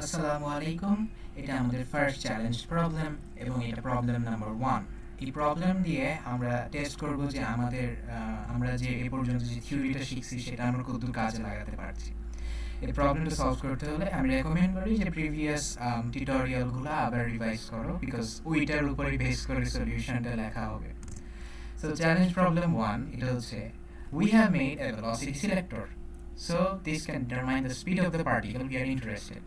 আসসালামু আলাইকুম। এটা আমাদের ফার্স্ট চ্যালেঞ্জ প্রবলেম এবং এটা প্রবলেম নাম্বার 1। এই প্রবলেম দিয়ে আমরা টেস্ট করব যে আমরা যে এ পর্যন্ত যে থিওরিটা শিখছি সেটা আমরা কতদূর কাজে লাগাতে পারছি। এই প্রবলেমটা সলভ করতে হলে আমি রেকমেন্ড করি যে প্রিভিয়াস টিউটোরিয়ালগুলো আবার রিভাইজ করো, বিকজ ওইটার উপরে বেস করে সলিউশনটা লেখা হবে। সো চ্যালেঞ্জ প্রবলেম 1 এটা হচ্ছে we have made a velocity selector, so this can determine the speed of the particle we are interested.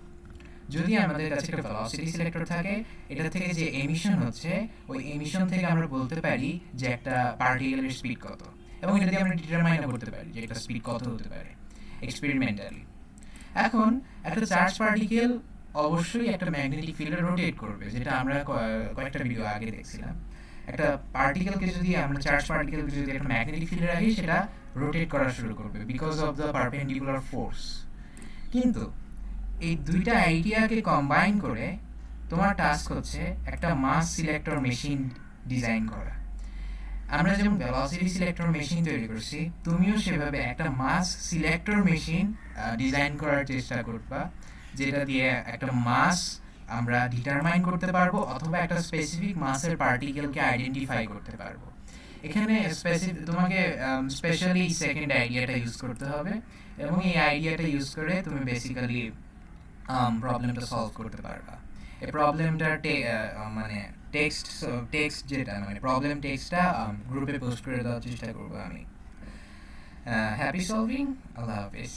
যদি আমাদের কাছে একটা ভেলোসিটি সিলেক্টর থাকে, এটা থেকে যে এমিশন হচ্ছে ওই এমিশন থেকে আমরা বলতে পারি যে একটা পার্টিকেলের স্পিড কত, এবং এটা দিয়ে আমরা ডিটারমাইন করতে পারি যে একটা স্পিড কত হতে পারে এক্সপেরিমেন্টালি। এখন একটা চার্জ পার্টিকেল অবশ্যই একটা ম্যাগনেটিক ফিল্ডে রোটেট করবে, যেটা আমরা কয়েকটা ভিডিও আগে দেখছিলাম। একটা পার্টিকেলকে যদি আমরা চার্জ পার্টিকেলকে যদি একটা ম্যাগনেটিক ফিল্ডে রাখি, সেটা রোটেট করা শুরু করবে because of the perpendicular force. কিন্তু এই দুইটা আইডিয়াকে কম্বাইন করে তোমার টাস্ক হচ্ছে একটা মাস সিলেক্টর মেশিন ডিজাইন করা। আমরা যেমন ভেলোসিটি সিলেক্টর মেশিন তৈরি করছি, তুমিও সেভাবে একটা মাস সিলেক্টর মেশিন ডিজাইন করার চেষ্টা করবা, যেটা দিয়ে একটা মাস আমরা ডিটারমাইন করতে পারবো অথবা একটা স্পেসিফিক মাসের পার্টিকেলকে আইডেন্টিফাই করতে পারবো। এখানে তোমাকে স্পেশালি সেকেন্ড আইডিয়াটা ইউজ করতে হবে, এবং এই আইডিয়াটা ইউজ করে তুমি বেসিক্যালি প্রবলেমটা সলভ করতে পারবা। এই প্রবলেমটার মানে টেক্সট যেটা মানে প্রবলেম টেক্সটটা গ্রুপে পোস্ট করে দেওয়ার চেষ্টা করবো আমি। Happy solving. আল্লাহ হাফিজ।